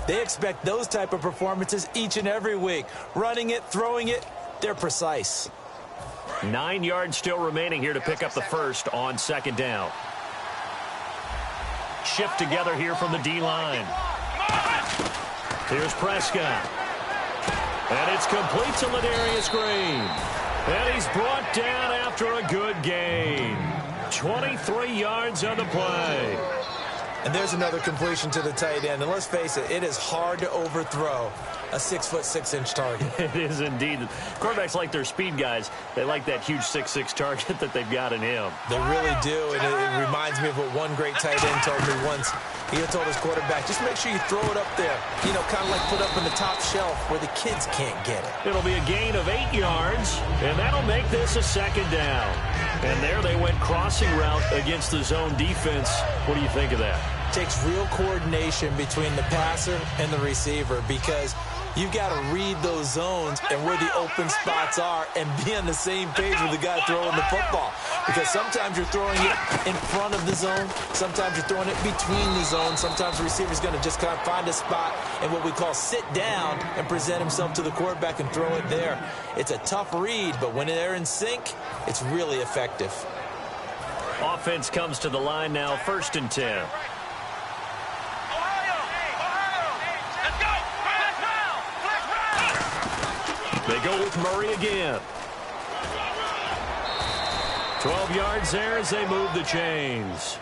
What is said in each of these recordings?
They expect those type of performances each and every week. Running it, throwing it, they're precise. 9 yards still remaining here to pick up the first on second down. Shift together here from the D-line. Here's Prescott. And it's complete to Ladarius Green. And he's brought down after a good gain. 23 yards on the play. And there's another completion to the tight end. And let's face it, it is hard to overthrow a 6'6" target. It is indeed. Quarterbacks like their speed guys. They like that huge 6'6" target that they've got in him. They really do. And it reminds me of what one great tight end told me once. He told his quarterback, just make sure you throw it up there. You know, kind of like put up in the top shelf where the kids can't get it. It'll be a gain of 8 yards, and that'll make this a second down. And there they went crossing route against the zone defense. What do you think of that? Takes real coordination between the passer and the receiver because you've got to read those zones and where the open spots are and be on the same page with the guy throwing the football. Because sometimes you're throwing it in front of the zone. Sometimes you're throwing it between the zones. Sometimes the receiver's going to just kind of find a spot and what we call sit down and present himself to the quarterback and throw it there. It's a tough read, but when they're in sync, it's really effective. Offense comes to the line now, 1st and 10. They go with Murray again. 12 yards there as they move the chains.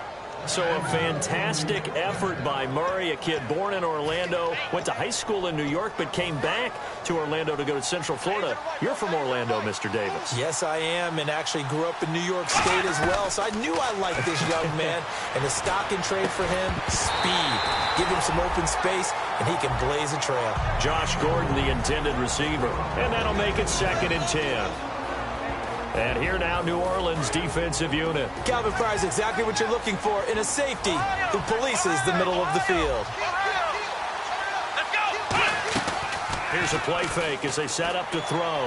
So a fantastic effort by Murray, a kid born in Orlando, went to high school in New York, but came back to Orlando to go to Central Florida. You're from Orlando, Mr. Davis. Yes, I am, and actually grew up in New York State as well, so I knew I liked this young man. And the stock and trade for him, speed. Give him some open space, and he can blaze a trail. Josh Gordon, the intended receiver, and that'll make it 2nd and 10. And here now, New Orleans defensive unit. Calvin Fry's exactly what you're looking for in a safety who polices the middle of the field. Here's a play fake as they set up to throw.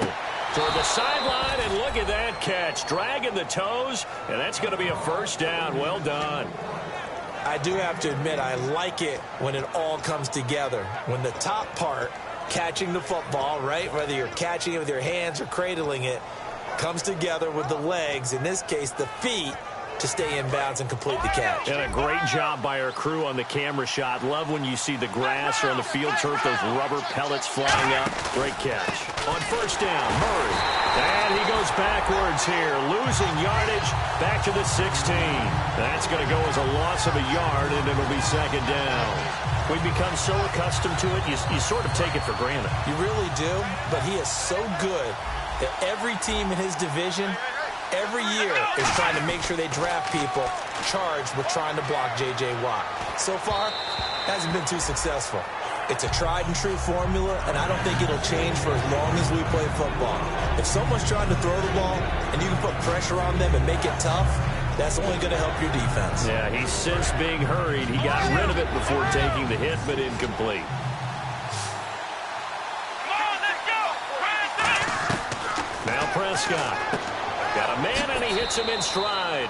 Toward the sideline, and look at that catch. Dragging the toes, and that's going to be a first down. Well done. I do have to admit, I like it when it all comes together. When the top part, catching the football, right, whether you're catching it with your hands or cradling it, comes together with the legs, in this case the feet, to stay in bounds and complete the catch. And a great job by our crew on the camera shot. Love when you see the grass or on the field turf, those rubber pellets flying up. Great catch. On 1st down, Murray. And he goes backwards here, losing yardage back to the 16. That's going to go as a loss of a yard, and it'll be 2nd down. We become so accustomed to it, you sort of take it for granted. You really do, but he is so good that every team in his division every year is trying to make sure they draft people charged with trying to block J.J. Watt. So far, hasn't been too successful. It's a tried-and-true formula, and I don't think it'll change for as long as we play football. If someone's trying to throw the ball and you can put pressure on them and make it tough, that's only going to help your defense. Yeah, he's since being hurried. He got rid of it before taking the hit, but incomplete. Now Prescott. Got a man, and he hits him in stride.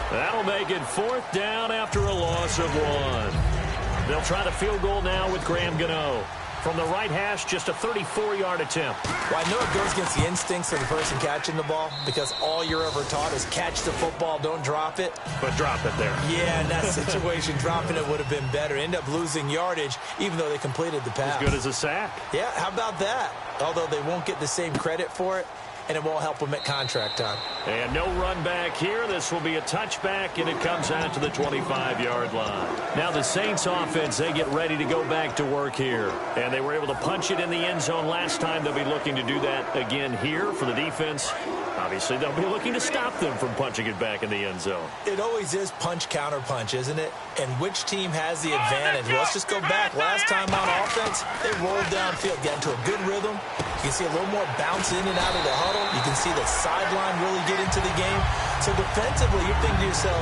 That'll make it 4th down after a loss of 1. They'll try the field goal now with Graham Gano. From the right hash, just a 34-yard attempt. Well, I know it goes against the instincts of the person catching the ball because all you're ever taught is catch the football, don't drop it. But drop it there. Yeah, in that situation, dropping it would have been better. End up losing yardage, even though they completed the pass. As good as a sack. Yeah, how about that? Although they won't get the same credit for it, and it won't help them at contract time. And no run back here. This will be a touchback, and it comes out to the 25-yard line. Now the Saints offense, they get ready to go back to work here. And they were able to punch it in the end zone last time. They'll be looking to do that again here for the defense. Obviously, they'll be looking to stop them from punching it back in the end zone. It always is punch, counter punch, isn't it? And which team has the advantage? Well, let's just go back. Last time on offense, they rolled downfield, got into a good rhythm. You can see a little more bounce in and out of the huddle. You can see the sideline really get into the game. So defensively, you're thinking to yourself,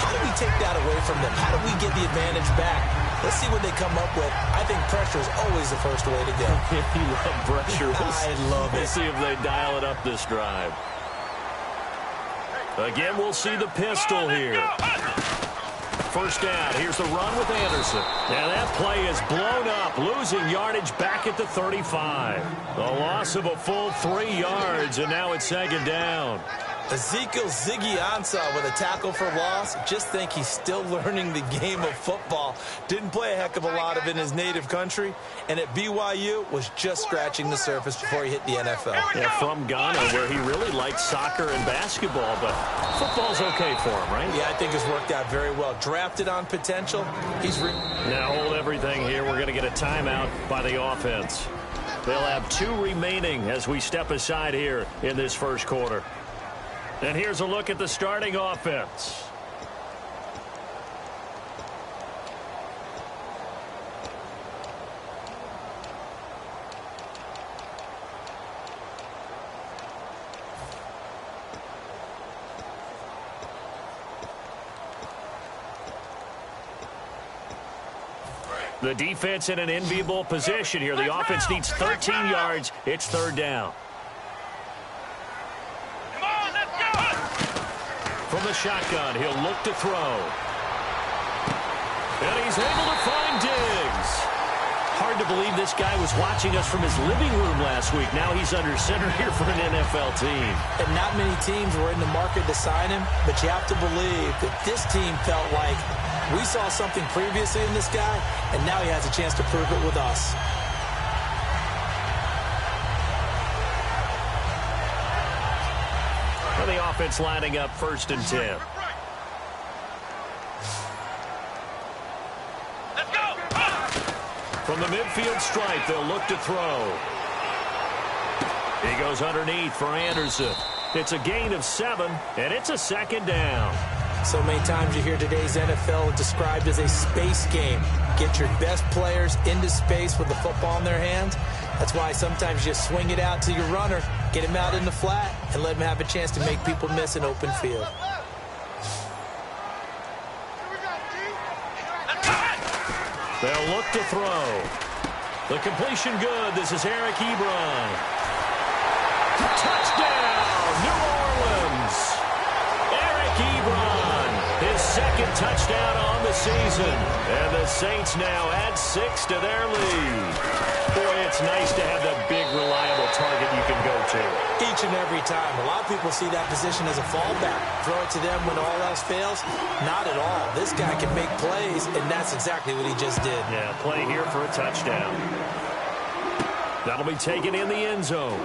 how do we take that away from them? How do we get the advantage back? Let's see what they come up with. I think pressure is always the first way to go. You love pressure. I love it. We'll see if they dial it up this drive. Again, we'll see the pistol here. first down. Here's the run with Anderson. Now that play is blown up, losing yardage back at the 35. A loss of a full 3 yards, and now it's second down. Ezekiel Ziggy Ansah with a tackle for loss. Just think he's still learning the game of football. Didn't play a heck of a lot of it in his native country. And at BYU was just scratching the surface before he hit the NFL. Yeah, from Ghana, where he really liked soccer and basketball. But football's okay for him, right? Yeah, I think it's worked out very well. Drafted on potential. Now hold everything here. We're going to get a timeout by the offense. They'll have 2 remaining as we step aside here in this first quarter. And here's a look at the starting offense. The defense in an enviable position here. The offense needs 13 yards. It's third down. From the shotgun, he'll look to throw. And he's able to find Diggs. Hard to believe this guy was watching us from his living room last week. Now he's under center here for an NFL team. And not many teams were in the market to sign him, but you have to believe that this team felt like we saw something previously in this guy, and now he has a chance to prove it with us. The offense lining up 1st and 10. Let's go. From the midfield stripe, they'll look to throw. He goes underneath for Anderson. It's a gain of 7, and it's a second down. So many times you hear today's NFL described as a space game. Get your best players into space with the football in their hands. That's why sometimes you just swing it out to your runner, get him out in the flat, and let him have a chance to make people miss an open field. They'll look to throw. The completion good. This is Eric Ebron. Touchdown, New Orleans. Eric Ebron, his 2nd touchdown on the season. And the Saints now add 6 to their lead. Boy, it's nice to have that big, reliable target you can go to. Each and every time. A lot of people see that position as a fallback. Throw it to them when all else fails. Not at all. This guy can make plays, and that's exactly what he just did. Yeah, play here for a touchdown. That'll be taken in the end zone.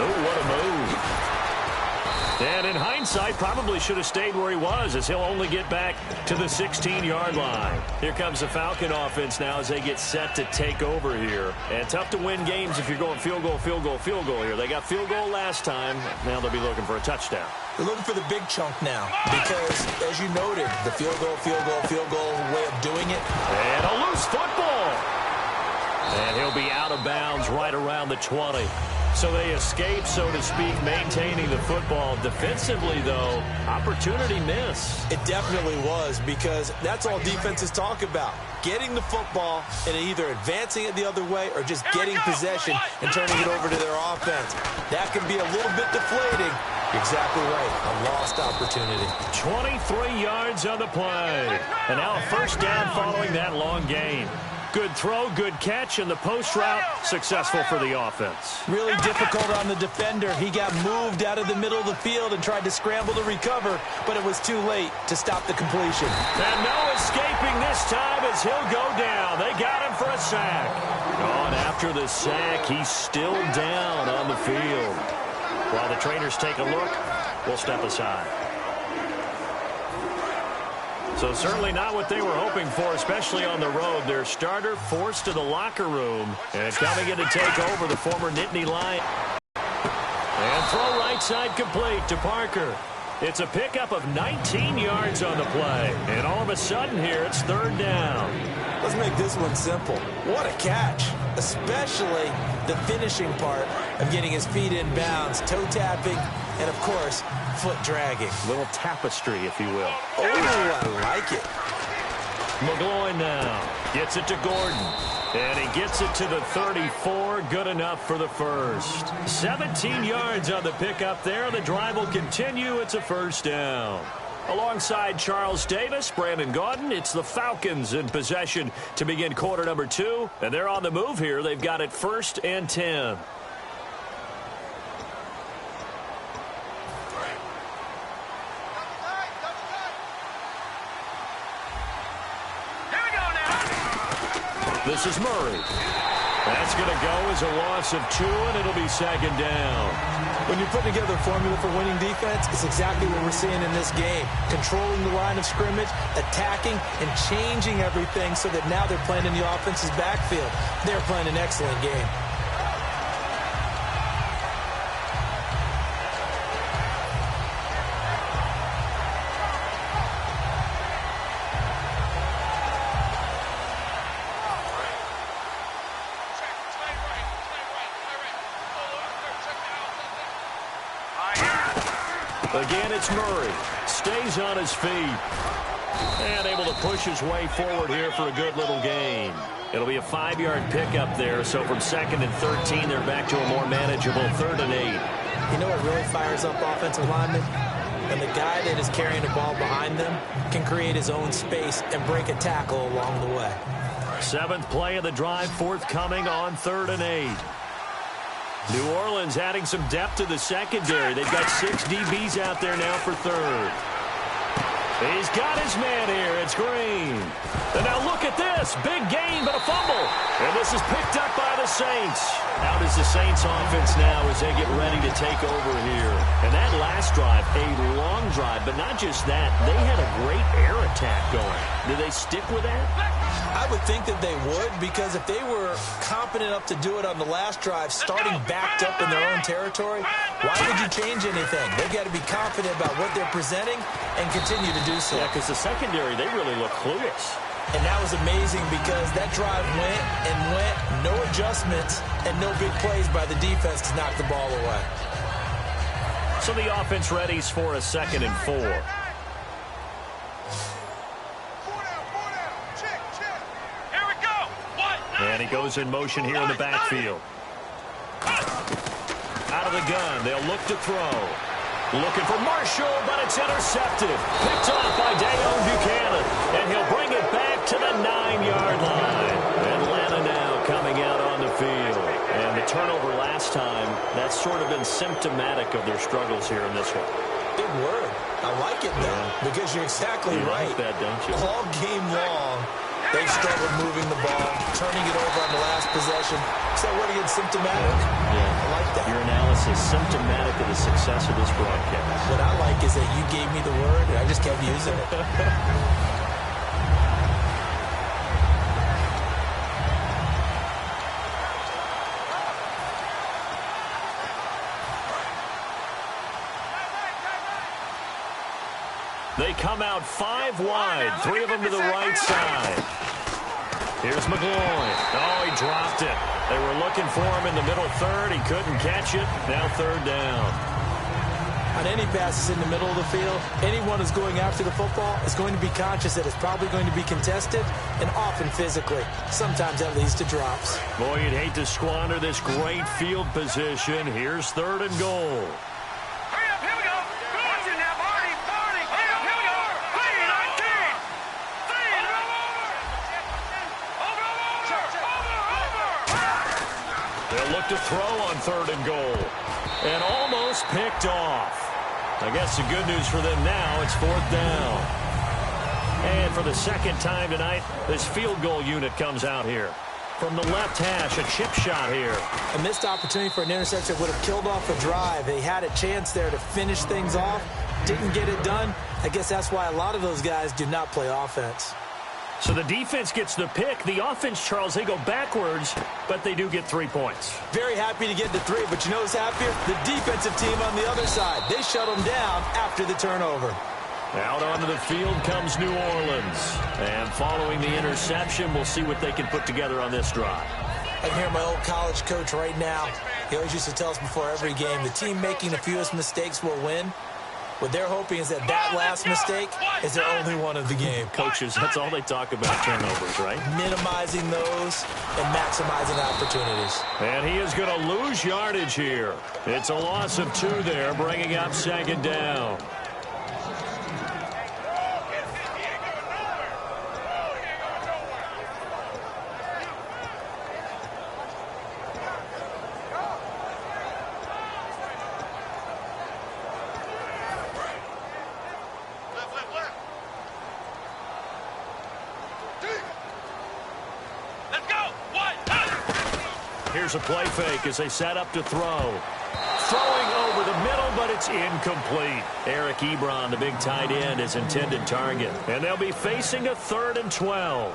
Oh, what a move. And in hindsight, probably should have stayed where he was, as he'll only get back to the 16-yard line. Here comes the Falcon offense now as they get set to take over here. And tough to win games if you're going field goal, field goal, field goal here. They got field goal last time. Now they'll be looking for a touchdown. They're looking for the big chunk now because, as you noted, the field goal way of doing it. And a loose football. And he'll be out of bounds right around the 20. So they escape, so to speak, maintaining the football. Defensively, though, opportunity miss. It definitely was, because that's all defenses talk about. Getting the football and either advancing it the other way or just getting possession and turning it over to their offense. That can be a little bit deflating. You're exactly right. A lost opportunity. 23 yards on the play. And now a first down following that long gain. Good throw, good catch, and the post route successful for the offense. Really difficult on the defender. He got moved out of the middle of the field and tried to scramble to recover, but it was too late to stop the completion. And no escaping this time as he'll go down. They got him for a sack. On after the sack, he's still down on the field. While the trainers take a look, we'll step aside. So certainly not what they were hoping for, especially on the road. Their starter forced to the locker room. And coming in to take over, the former Nittany Lion. And throw right side complete to Parker. It's a pickup of 19 yards on the play. And all of a sudden here, it's third down. Let's make this one simple. What a catch, especially the finishing part of getting his feet in bounds, toe tapping, and, of course, foot dragging. Little tapestry, if you will. Oh, I like it. McGloin now gets it to Gordon. And he gets it to the 34. Good enough for the first. 17 yards on the pickup there. The drive will continue. It's a first down. Alongside Charles Davis, Brandon Gaudin, it's the Falcons in possession to begin quarter number 2. And they're on the move here. They've got it 1st and 10. This is Murray. That's going to go as a loss of 2, and it'll be 2nd down. When you put together a formula for winning defense, it's exactly what we're seeing in this game. Controlling the line of scrimmage, attacking, and changing everything so that now they're playing in the offense's backfield. They're playing an excellent game. Again, it's Murray. Stays on his feet. And able to push his way forward here for a good little gain. It'll be a 5-yard pickup there. So from 2nd and 13, they're back to a more manageable 3rd and 8. You know what really fires up offensive linemen? When the guy that is carrying the ball behind them can create his own space and break a tackle along the way. 7th play of the drive forthcoming on 3rd and 8. New Orleans adding some depth to the secondary. They've got 6 DBs out there now for 3rd. He's got his man here. It's Green. And now look at this. Big gain, but a fumble. And this is picked up by the Saints. Out is the Saints offense now as they get ready to take over here. And that last drive, a long drive, but not just that. They had a great air attack going. Do they stick with that? I would think that they would, because if they were competent enough to do it on the last drive, starting backed up in their own territory, why would you change anything? They've got to be confident about what they're presenting and continue to do so. Yeah, because the secondary, they really look clueless. And that was amazing because that drive went and went, no adjustments, and no big plays by the defense to knock the ball away. So the offense readies for a 2nd and 4. And he goes in motion here in the backfield. Out of the gun, they'll look to throw. Looking for Marshall, but it's intercepted. Picked off by Dayon Buchanan. And he'll bring it back to the 9-yard line. Atlanta now coming out on the field. And the turnover last time, that's sort of been symptomatic of their struggles here in this one. Big word. I like it, though, because you're exactly right. Like that, don't you? All game long, they've struggled moving the ball, turning it over on the last possession. So what again, symptomatic? Yeah. I like that. Your analysis, symptomatic of the success of this broadcast. What I like is that you gave me the word, and I just kept using it. They come out 5 wide, 3 of them to the right side. Here's McGloin. Oh, he dropped it. They were looking for him in the middle 3rd. He couldn't catch it. Now 3rd down. On any passes in the middle of the field, anyone who's going after the football is going to be conscious that it's probably going to be contested, and often physically. Sometimes that leads to drops. Boy, you'd hate to squander this great field position. Here's 3rd and goal. To throw on 3rd and goal. And almost picked off. I guess the good news for them now, it's 4th down. And for the 2nd time tonight, this field goal unit comes out here. From the left hash, a chip shot here. A missed opportunity for an interception would have killed off a drive. They had a chance there to finish things off. Didn't get it done. I guess that's why a lot of those guys do not play offense. So the defense gets the pick. The offense, Charles, they go backwards, but they do get 3 points. Very happy to get the 3, but you know who's happier? The defensive team on the other side. They shut them down after the turnover. Out onto the field comes New Orleans. And following the interception, we'll see what they can put together on this drive. I can hear my old college coach right now. He always used to tell us before every game, the team making the fewest mistakes will win. What they're hoping is that last mistake is their only one of the game. Coaches, that's all they talk about, turnovers, right? Minimizing those and maximizing opportunities. And he is going to lose yardage here. It's a loss of 2 there, bringing up 2nd down. Here's a play fake as they set up to throw. Throwing over the middle, but it's incomplete. Eric Ebron, the big tight end, is intended target. And they'll be facing a 3rd and 12.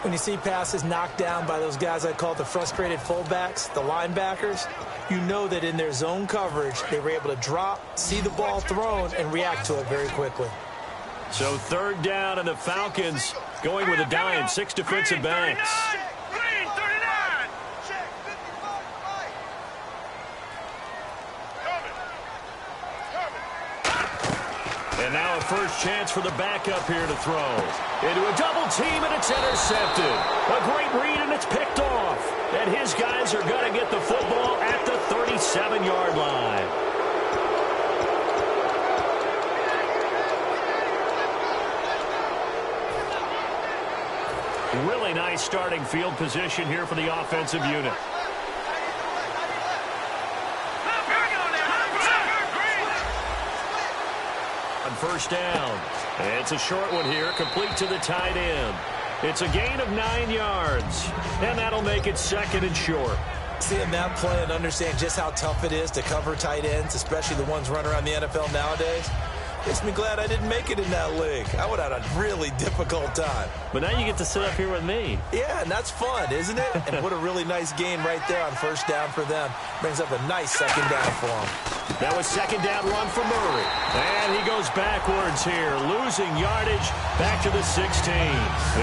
When you see passes knocked down by those guys I call the frustrated fullbacks, the linebackers, you know that in their zone coverage, they were able to drop, see the ball thrown, and react to it very quickly. So 3rd down, and the Falcons going with a dime, 6 defensive backs. And now a first chance for the backup here to throw. Into a double team, and it's intercepted. A great read, and it's picked off. And his guys are going to get the football at the 37-yard line. Really nice starting field position here for the offensive unit. On first down. It's a short one here, complete to the tight end. It's a gain of 9 yards, and that'll make it 2nd and short. Seeing that play and understand just how tough it is to cover tight ends, especially the ones running around the NFL nowadays, makes me glad I didn't make it in that league. I would have had a really difficult time. But now you get to sit up here with me. Yeah, and that's fun, isn't it? And what a really nice gain right there on first down for them. Brings up a nice 2nd down for them. That was 2nd down run for Murray. And he goes backwards here, losing yardage back to the 16.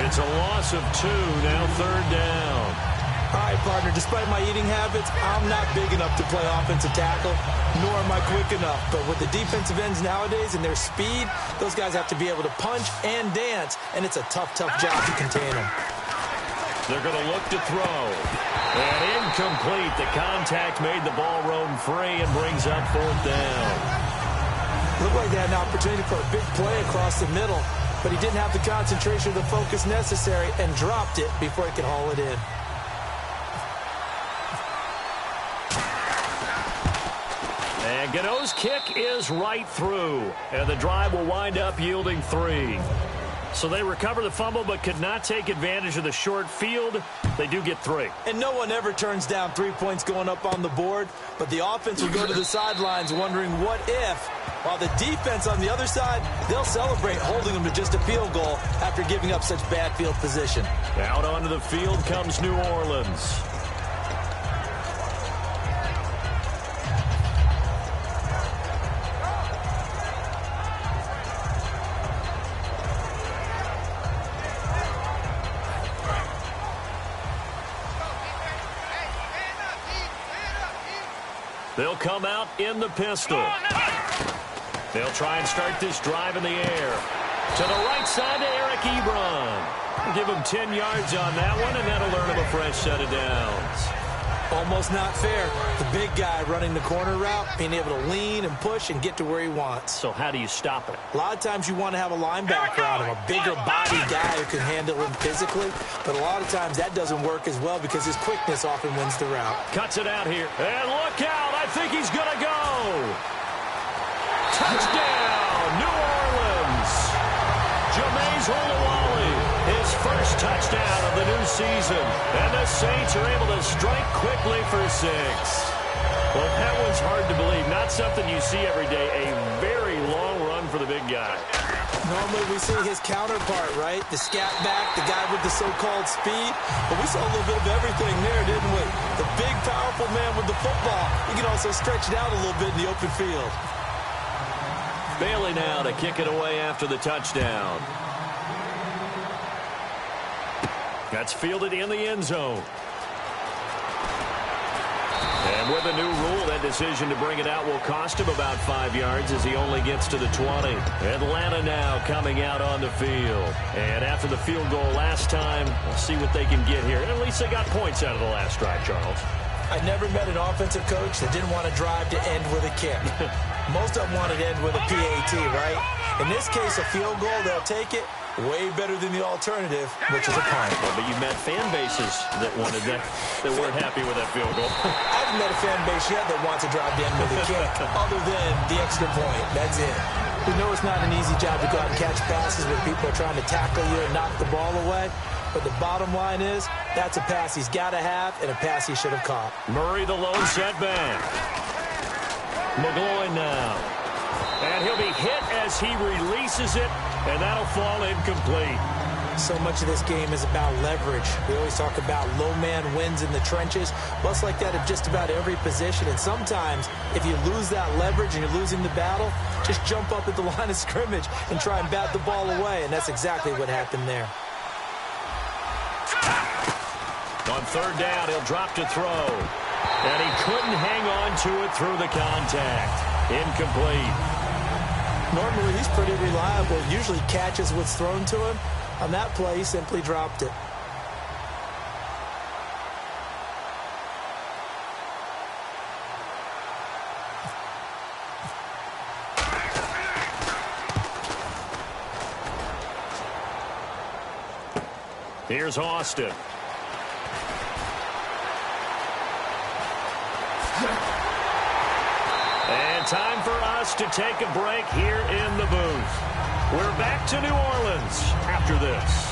It's a loss of 2, now 3rd down. All right, partner, despite my eating habits, I'm not big enough to play offensive tackle, nor am I quick enough. But with the defensive ends nowadays and their speed, those guys have to be able to punch and dance, and it's a tough, tough job to contain them. They're going to look to throw. And incomplete. The contact made the ball roam free and brings up 4th down. Looked like they had an opportunity for a big play across the middle, but he didn't have the concentration or the focus necessary and dropped it before he could haul it in. And Gano's kick is right through. And the drive will wind up yielding 3. So they recover the fumble but could not take advantage of the short field. They do get 3. And no one ever turns down 3 points going up on the board, but the offense will go to the sidelines wondering what if, while the defense on the other side, they'll celebrate holding them to just a field goal after giving up such bad field position. Out onto the field comes New Orleans. They'll come out in the pistol. They'll try and start this drive in the air. To the right side to Eric Ebron. Give him 10 yards on that one, and that'll earn him a fresh set of downs. Almost not fair. The big guy running the corner route, being able to lean and push and get to where he wants. So how do you stop it? A lot of times you want to have a linebacker on him, a bigger body guy who can handle him physically. But a lot of times that doesn't work as well because his quickness often wins the route. Cuts it out here. And look out. I think he's going to go. Touchdown, New Orleans. Jameis Olawale, his first touchdown of the new season. And the Saints are able to strike quickly for 6. Well, that was hard to believe. Not something you see every day. A very long run for the big guy. Normally we see his counterpart, right? The scat back, the guy with the so-called speed. But we saw a little bit of everything there, didn't we? The big, powerful man with the football. He can also stretch it out a little bit in the open field. Bailey now to kick it away after the touchdown. That's fielded in the end zone. And with a new rule, that decision to bring it out will cost him about 5 yards as he only gets to the 20. Atlanta now coming out on the field. And after the field goal last time, we'll see what they can get here. And at least they got points out of the last drive, Charles. I never met an offensive coach that didn't want to drive to end with a kick. Most of them wanted to end with a PAT, right? In this case, a field goal, they'll take it. Way better than the alternative, which is a punt. Well, but you met fan bases that wanted that weren't happy with that field goal. I haven't met a fan base yet that wants to drive to end with a kick, other than the extra point. That's it. We know it's not an easy job to go out and catch passes when people are trying to tackle you and knock the ball away. But the bottom line is, that's a pass he's got to have and a pass he should have caught. Murray the lone setback. McGloin now. And he'll be hit as he releases it, and that'll fall incomplete. So much of this game is about leverage. We always talk about low man wins in the trenches. Well, it's like that at just about every position. And sometimes, if you lose that leverage and you're losing the battle, just jump up at the line of scrimmage and try and bat the ball away. And that's exactly what happened there. On third down, he'll drop to throw. And he couldn't hang on to it through the contact. Incomplete. Normally, he's pretty reliable. Usually catches what's thrown to him. On that play, he simply dropped it. Here's Austin. And time for us to take a break here in the booth. We're back to New Orleans after this.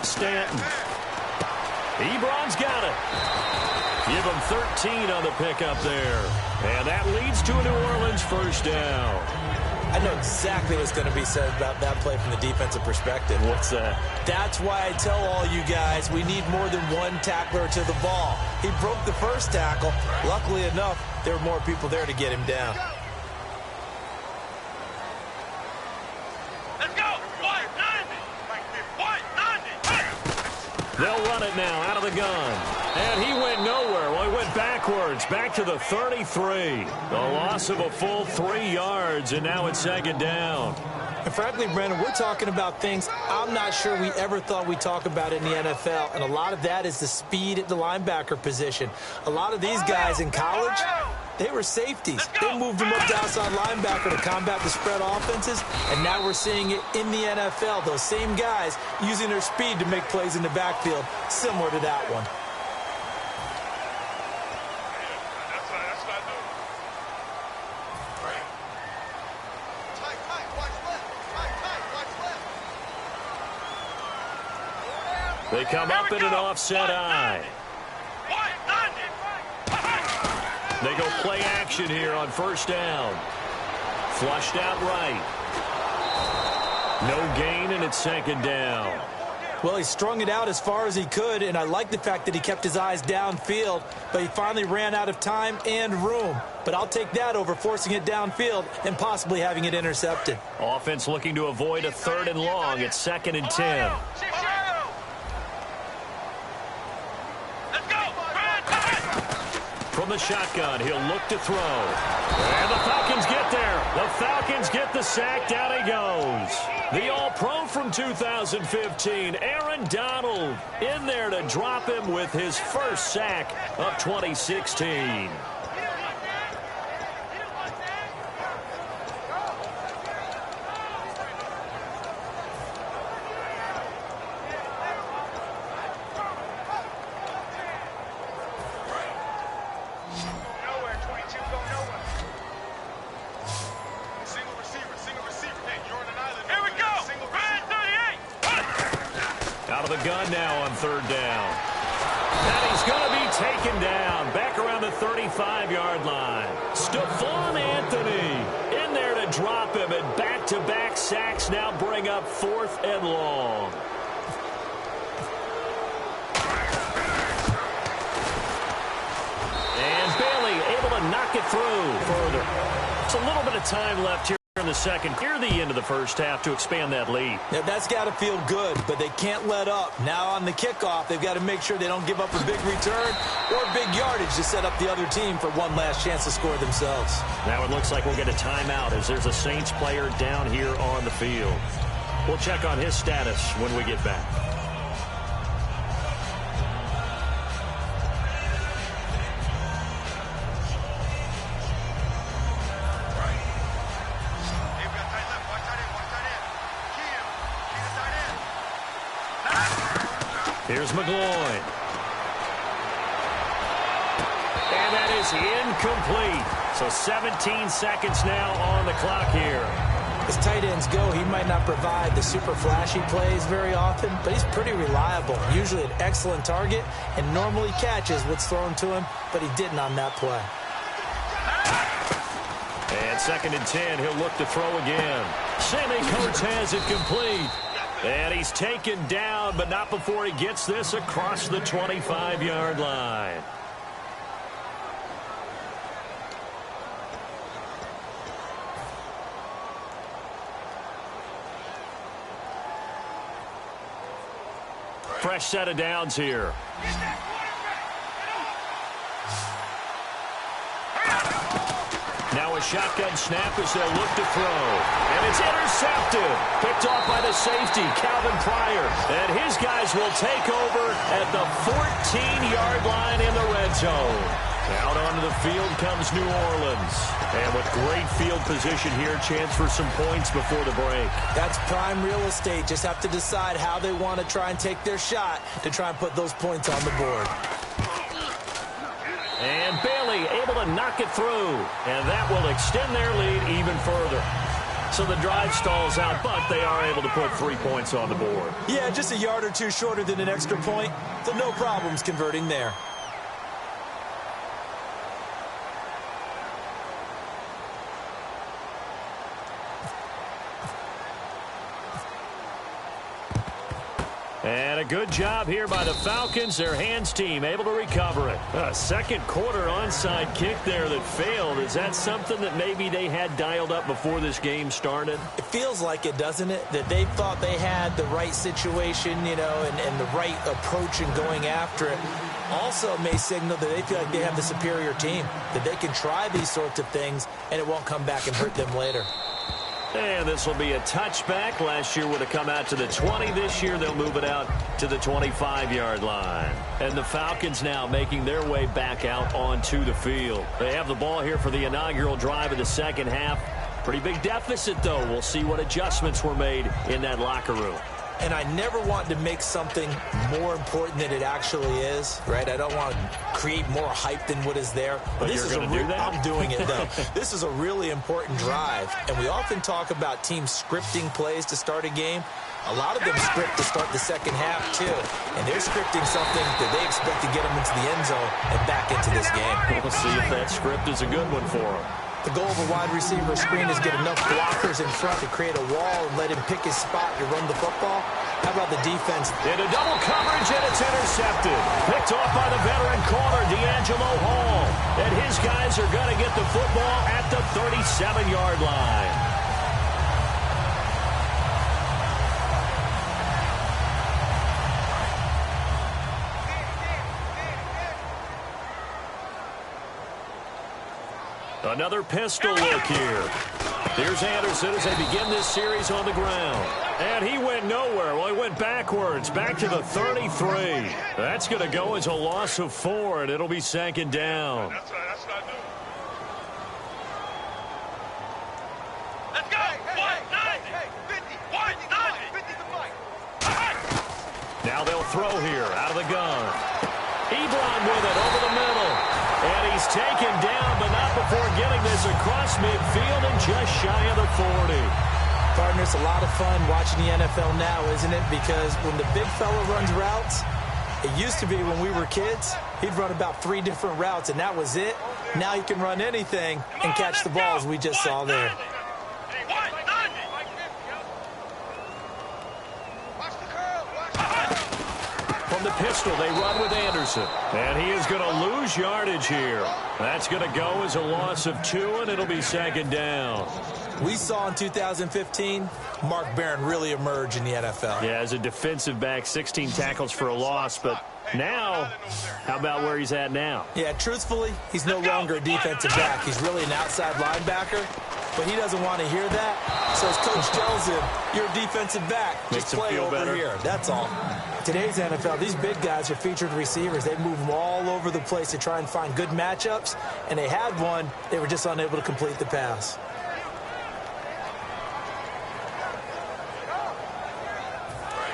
Stanton. Ebron's got it. Give him 13 on the pickup there. And that leads to a New Orleans first down. I know exactly what's going to be said about that play from the defensive perspective. What's that? That's why I tell all you guys we need more than one tackler to the ball. He broke the first tackle. Luckily enough, there were more people there to get him down. Let's go! 190! 190! They'll run it now out of the gun. And he went nowhere. Well, he went backwards, back to the 33. The loss of a full 3 yards, and now it's second down. And frankly, Brandon, we're talking about things I'm not sure we ever thought we'd talk about in the NFL. And a lot of that is the speed at the linebacker position. A lot of these guys in college, they were safeties. They moved them up to outside linebacker to combat the spread offenses. And now we're seeing it in the NFL. Those same guys using their speed to make plays in the backfield, similar to that one. They come up in an offset eye. They go play action here on first down. Flushed out right. No gain, and it's second down. Well, he strung it out as far as he could, and I like the fact that he kept his eyes downfield, but he finally ran out of time and room. But I'll take that over forcing it downfield and possibly having it intercepted. Offense looking to avoid a 3rd and long. It's 2nd and 10. From the shotgun, he'll look to throw. And the Falcons get there. The Falcons get the sack. Down he goes. The All-Pro from 2015, Aaron Donald, in there to drop him with his first sack of 2016. Gun now on 3rd down. And he's going to be taken down back around the 35-yard line. Stephon Anthony in there to drop him, and back-to-back sacks now bring up 4th and long. And Bailey able to knock it through further. It's a little bit of time left here in the second, near the end of the first half, to expand that lead. Now, that's got to feel good, but they can't let up. Now on the kickoff, they've got to make sure they don't give up a big return or big yardage to set up the other team for one last chance to score themselves. Now it looks like we'll get a timeout as there's a Saints player down here on the field. We'll check on his status when we get back. Here's McGloin. And that is incomplete. So 17 seconds now on the clock here. As tight ends go, he might not provide the super flashy plays very often, but he's pretty reliable. Usually an excellent target and normally catches what's thrown to him, but he didn't on that play. And 2nd and 10, he'll look to throw again. Sammy Coates has it complete. And he's taken down, but not before he gets this across the 25-yard line. Fresh set of downs here. Now a shotgun snap as they'll look to throw. And it's intercepted. Picked off by the safety, Calvin Pryor. And his guys will take over at the 14-yard line in the red zone. Out onto the field comes New Orleans. And with great field position here, chance for some points before the break. That's prime real estate. Just have to decide how they want to try and take their shot to try and put those points on the board. And Bailey able to knock it through. And that will extend their lead even further. So the drive stalls out, but they are able to put 3 points on the board. Yeah, just a yard or two shorter than an extra point. So no problems converting there. And a good job here by the Falcons. Their hands team able to recover it. A second quarter onside kick there that failed. Is that something that maybe they had dialed up before this game started? It feels like it, doesn't it? That they thought they had the right situation, you know, and the right approach in going after it. Also may signal that they feel like they have the superior team, that they can try these sorts of things and it won't come back and hurt them later. And this will be a touchback. Last year would have come out to the 20. This year they'll move it out to the 25-yard line. And the Falcons now making their way back out onto the field. They have the ball here for the inaugural drive of the second half. Pretty big deficit, though. We'll see what adjustments were made in that locker room. And I never want to make something more important than it actually is, right? I don't want to create more hype than what is there. But this you're going to do that? I'm doing it, though. This is a really important drive. And we often talk about teams scripting plays to start a game. A lot of them script to start the second half, too. And they're scripting something that they expect to get them into the end zone and back into this game. We'll see if that script is a good one for them. The goal of a wide receiver screen is get enough blockers in front to create a wall and let him pick his spot to run the football. How about the defense? Into double coverage, and it's intercepted. Picked off by the veteran corner, D'Angelo Hall. And his guys are going to get the football at the 37-yard line. Another pistol look here. Here's Anderson as they begin this series on the ground. And he went nowhere. Well, he went backwards, back to the 33. That's going to go as a loss of 4, and it'll be second down. That's what I do. Let's go. 190. Now they'll throw here out of the gun. Ebron with it over the middle. And he's taken down, but not before getting this across midfield and just shy of the 40. Partner, it's a lot of fun watching the NFL now, isn't it? Because when the big fella runs routes, it used to be when we were kids, he'd run about 3 different routes, and that was it. Now he can run anything and catch the balls we just saw there. From the pistol, they run with Anderson. And he is going to lose yardage here. That's going to go as a loss of 2, and it'll be second down. We saw in 2015, Mark Barron really emerge in the NFL. Yeah, as a defensive back, 16 tackles for a loss. But now, how about where he's at now? Yeah, truthfully, he's no longer a defensive back. He's really an outside linebacker. But he doesn't want to hear that. So his coach tells him, you're a defensive back. Just play over here. That's all. Today's NFL, these big guys are featured receivers. They move them all over the place to try and find good matchups. And they had one. They were just unable to complete the pass.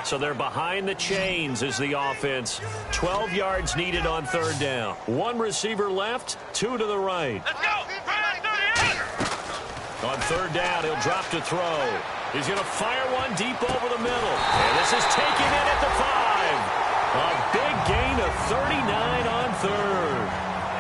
So they're behind the chains as the offense. 12 yards needed on third down. One receiver left, two to the right. Let's go. On third down, he'll drop to throw. He's going to fire one deep over the middle. And this is taken in at the 5. A big gain of 39 on third.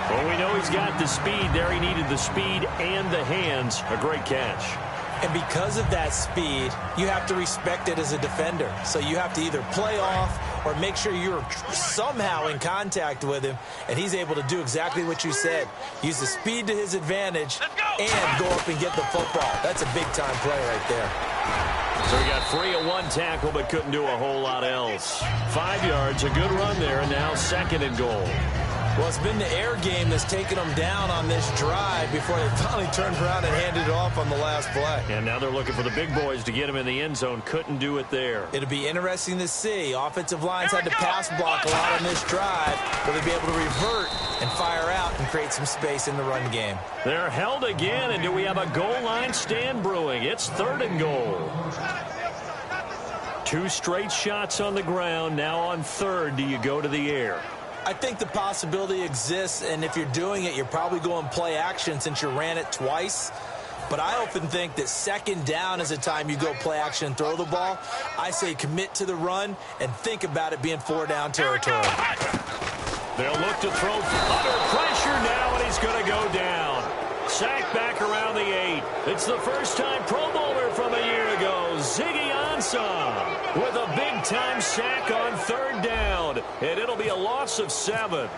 Well, we know he's got the speed there. He needed the speed and the hands. A great catch. And because of that speed, you have to respect it as a defender. So you have to either play off or make sure you're somehow in contact with him, and he's able to do exactly what you said. Use the speed to his advantage and go up and get the football. That's a big-time play right there. So he got free of one tackle but couldn't do a whole lot else. 5 yards, a good run there, and now second and goal. Well, it's been the air game that's taken them down on this drive before they finally turned around and handed it off on the last play. And now they're looking for the big boys to get him in the end zone. Couldn't do it there. It'll be interesting to see. Offensive lines had to pass block a lot on this drive. Will they be able to revert and fire out and create some space in the run game? They're held again, and do we have a goal line stand brewing? It's third and goal. 2 straight shots on the ground. Now on third, do you go to the air? I think the possibility exists, and if you're doing it, you're probably going play action since you ran it twice. But I often think that second down is a time you go play action and throw the ball. I say commit to the run and think about it being 4-down territory. They'll look to throw under pressure now, and he's going to go down. Sacked back around the 8. It's the first time Pro Bowler from a year ago, Ziggy Ansah, with a big-time sack on third down. And it'll be a loss of 7.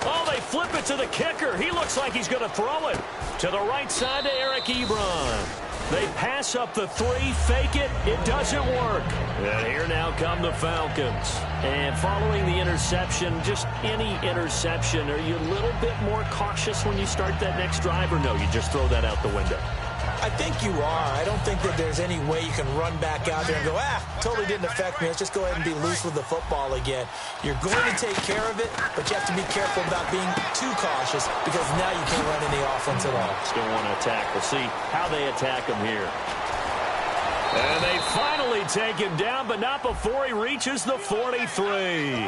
Oh, they flip it to the kicker. He looks like he's going to throw it to the right side to Eric Ebron. They pass up the 3, fake it. It doesn't work. And here now come the Falcons. And following the interception, just any interception, are you a little bit more cautious when you start that next drive, or no, you just throw that out the window? I think you are. I don't think that there's any way you can run back out there and go, totally didn't affect me. Let's just go ahead and be loose with the football again. You're going to take care of it, but you have to be careful about being too cautious because now you can't run any offense at all. Still want to attack. We'll see how they attack him here. And they finally take him down, but not before he reaches the 43.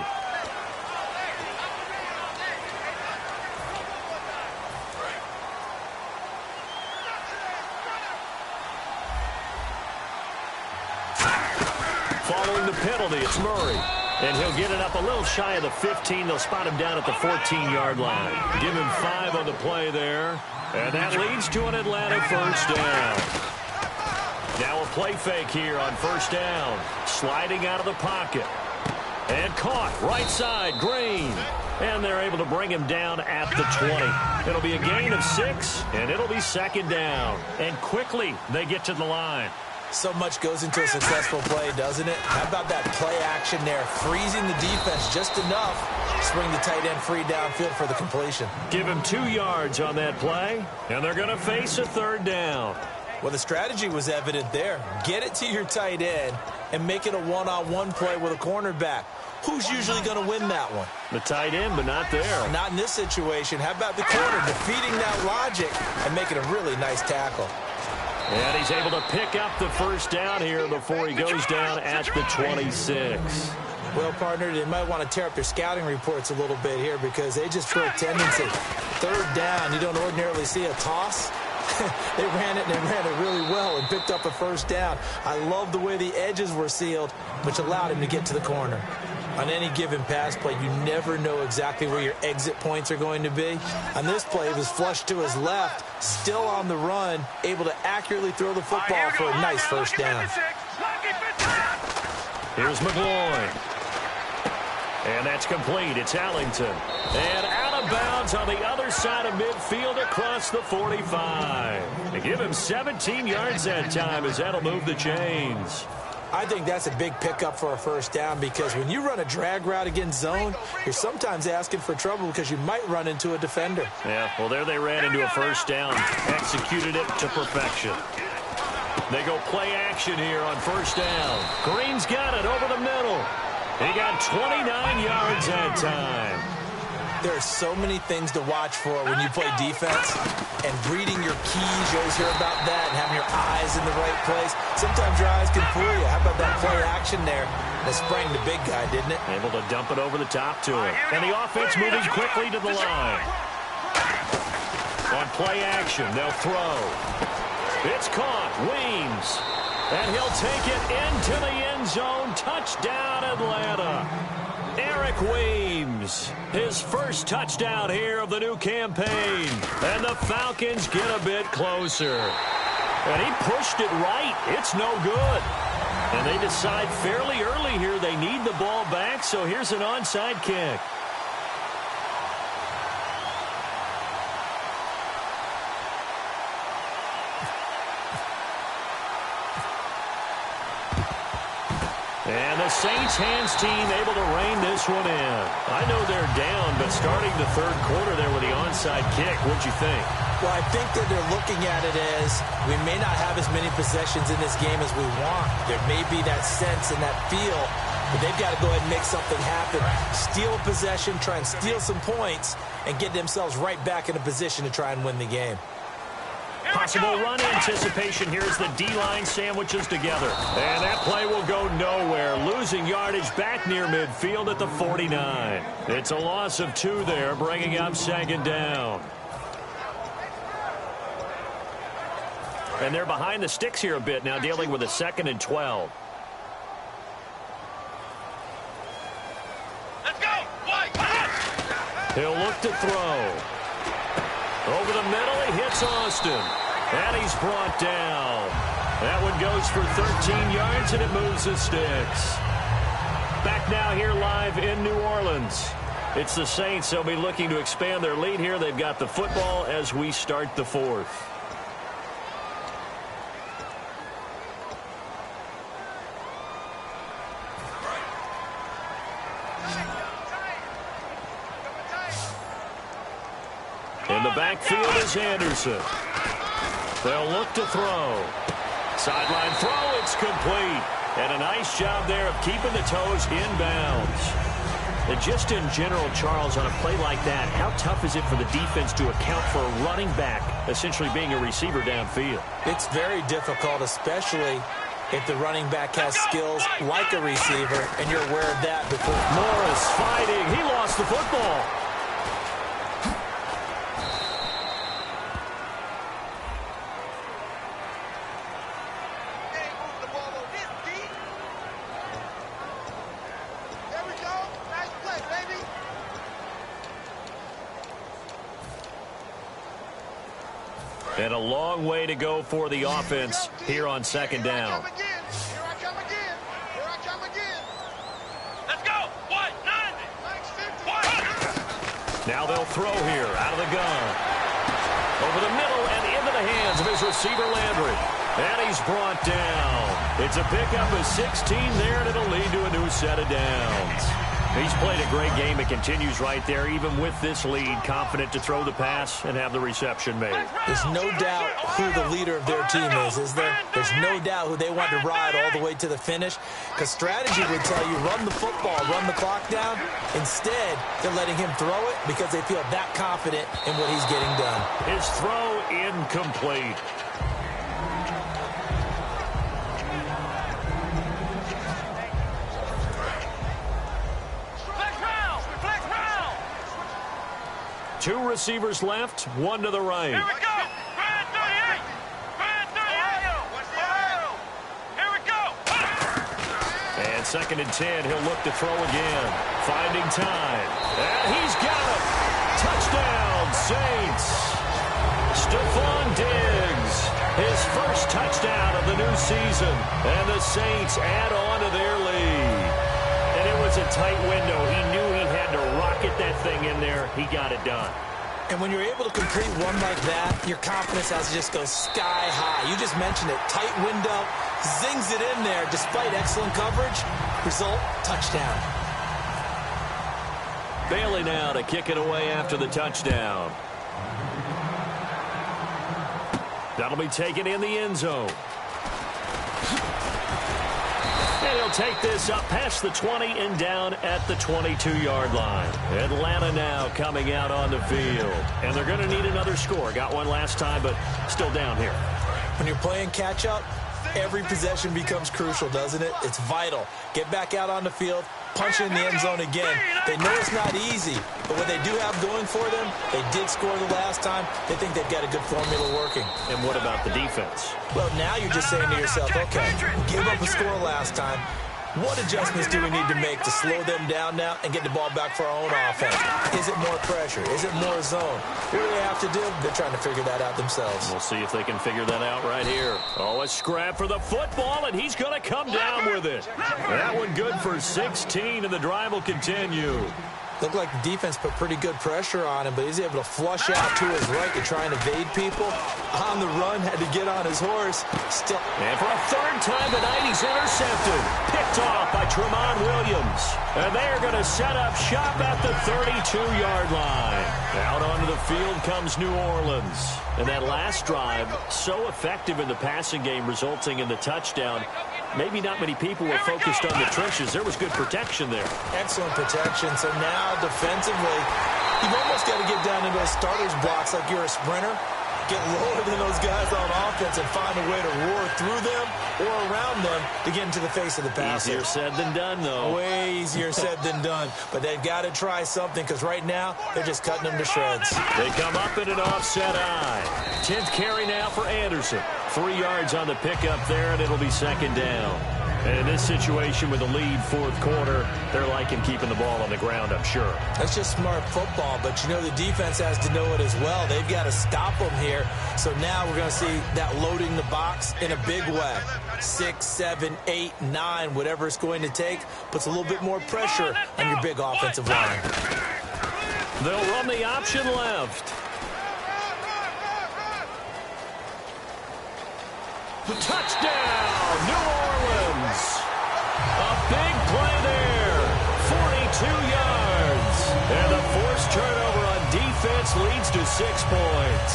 Following the penalty, it's Murray. And he'll get it up a little shy of the 15. They'll spot him down at the 14-yard line. Give him 5 on the play there. And that leads to an Atlanta first down. Now a play fake here on first down. Sliding out of the pocket. And caught right side, Green. And they're able to bring him down at the 20. It'll be a gain of 6, and it'll be second down. And quickly they get to the line. So much goes into a successful play, doesn't it? How about that play action there? Freezing the defense just enough to swing the tight end free downfield for the completion. Give him 2 yards on that play, and they're going to face a third down. Well, the strategy was evident there. Get it to your tight end and make it a one-on-one play with a cornerback. Who's usually going to win that one? The tight end, but not there. Not in this situation. How about the corner defeating that logic and making a really nice tackle? And he's able to pick up the first down here before he goes down at the 26. Well, partner, they might want to tear up their scouting reports a little bit here because they just show a tendency. Third down, you don't ordinarily see a toss. They ran it, and they ran it really well and picked up a first down. I love the way the edges were sealed, which allowed him to get to the corner. On any given pass play, you never know exactly where your exit points are going to be. On this play, it was flushed to his left, still on the run, able to accurately throw the football for a nice first down. Here's McGloin. And that's complete. It's Allington. And out of bounds on the other side of midfield across the 45. They give him 17 yards that time as that'll move the chains. I think that's a big pickup for a first down because when you run a drag route against zone, you're sometimes asking for trouble because you might run into a defender. Yeah, well, there they ran into a first down. Executed it to perfection. They go play action here on first down. Green's got it over the middle. He got 29 yards that time. There are so many things to watch for when you play defense, and reading your keys, you always hear about that, and having your eyes in the right place. Sometimes your eyes can fool you. How about that play action there? That sprang the big guy, didn't it? Able to dump it over the top to him. And the offense moving quickly to the line. On play action, they'll throw. It's caught. Weems. And he'll take it into the end zone. Touchdown, Atlanta. Eric Weems, his first touchdown here of the new campaign. And the Falcons get a bit closer. And he pushed it right. It's no good. And they decide fairly early here they need the ball back, so here's an onside kick. And the Saints hands team able to rein this one in. I know they're down, but starting the third quarter there with the onside kick, what'd you think? Well, I think that they're looking at it as we may not have as many possessions in this game as we want. There may be that sense and that feel, but they've got to go ahead and make something happen. Steal a possession, try and steal some points, and get themselves right back in a position to try and win the game. Possible run anticipation here as the D-line sandwiches together. And that play will go nowhere. Losing yardage back near midfield at the 49. It's a loss of 2 there, bringing up second down. And they're behind the sticks here a bit now, dealing with a 2nd and 12. Let's go. He'll look to throw. Over the middle, he hits Austin. And he's brought down. That one goes for 13 yards, and it moves the sticks. Back now here live in New Orleans. It's the Saints. They'll be looking to expand their lead here. They've got the football as we start the 4th. In the backfield is Anderson. They'll look to throw. Sideline throw, it's complete. And a nice job there of keeping the toes inbounds. And just in general, Charles, on a play like that, how tough is it for the defense to account for a running back essentially being a receiver downfield? It's very difficult, especially if the running back has skills like a receiver, and you're aware of that before. Morris fighting. He lost the football. And a long way to go for the offense here on second down. Here I come again. Let's go. 190. Now they'll throw here out of the gun. Over the middle and into the hands of his receiver Landry. And he's brought down. It's a pickup of 16 there, and it'll lead to a new set of downs. He's played a great game. It continues right there, even with this lead, confident to throw the pass and have the reception made. There's no doubt who the leader of their team is there? There's no doubt who they want to ride all the way to the finish, because strategy would tell you run the football, run the clock down. Instead, they're letting him throw it because they feel that confident in what he's getting done. His throw incomplete. Two receivers left, one to the right. Here we go. Grand 38. Grand 38. Here we go. And 2nd and 10, he'll look to throw again. Finding time. And he's got it. Touchdown, Saints. Stephon Diggs, his first touchdown of the new season. And the Saints add on to their lead. And it was a tight window. He knew he had to rocket that thing in there. He got it done. And when you're able to complete one like that, your confidence has to just go sky high. You just mentioned it. Tight window, zings it in there despite excellent coverage. Result, touchdown. Bailey now to kick it away after the touchdown. That'll be taken in the end zone. And he'll They'll take this up past the 20 and down at the 22-yard line. Atlanta now coming out on the field. And they're going to need another score. Got one last time, but still down here. When you're playing catch-up, every possession becomes crucial, doesn't it? It's vital. Get back out on the field, punch in the end zone again. They know it's not easy, but what they do have going for them, they did score the last time. They think they've got a good formula working. And what about the defense? Well, now you're just saying to yourself, okay, give up a score last time. What adjustments do we need to make to slow them down now and get the ball back for our own offense? Is it more pressure? Is it more zone? What do they have to do? They're trying to figure that out themselves. We'll see if they can figure that out right here. Oh, a scrap for the football, and he's going to come down with it. That one good for 16, and the drive will continue. Looked like the defense put pretty good pressure on him, but he's able to flush out to his right to try and evade people. On the run, had to get on his horse. Still. And for a third time tonight, he's intercepted. Picked off by Tremont Williams. And they are going to set up shop at the 32-yard line. Out onto the field comes New Orleans. And that last drive, so effective in the passing game, resulting in the touchdown. Maybe not many people were focused on the trenches. There was good protection there. Excellent protection. So now defensively, you've almost got to get down into those starters blocks like you're a sprinter. Get lower than those guys on offense and find a way to roar through them or around them to get into the face of the passer. Easier said than done, though. Way easier said than done. But they've got to try something because right now they're just cutting them to shreds. They come up in an offset eye. 10th carry now for Anderson. 3 yards on the pickup there, and it'll be second down. And in this situation with the lead fourth quarter, they're liking keeping the ball on the ground, I'm sure. That's just smart football, but you know the defense has to know it as well. They've got to stop them here. So now we're going to see that loading the box in a big way. 6, 7, 8, 9, whatever it's going to take, puts a little bit more pressure on your big offensive line. They'll run the option left. The touchdown, New Orleans. A big play there, 42 yards. And the forced turnover on defense leads to 6 points.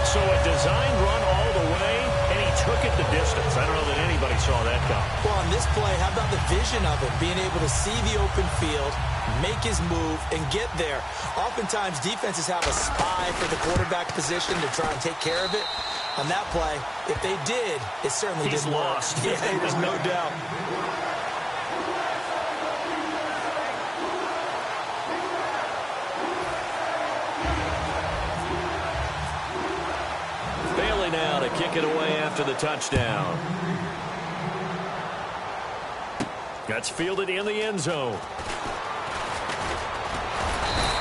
So a designed run all the way, and he took it the distance. I don't know that anybody saw that coming. Well, on this play, how about the vision of it? Being able to see the open field, make his move, and get there. Oftentimes, defenses have a spy for the quarterback position to try and take care of it. On that play, if they did, it certainly didn't work. Yeah, there's no doubt. Bailey now to kick it away after the touchdown. That's fielded in the end zone.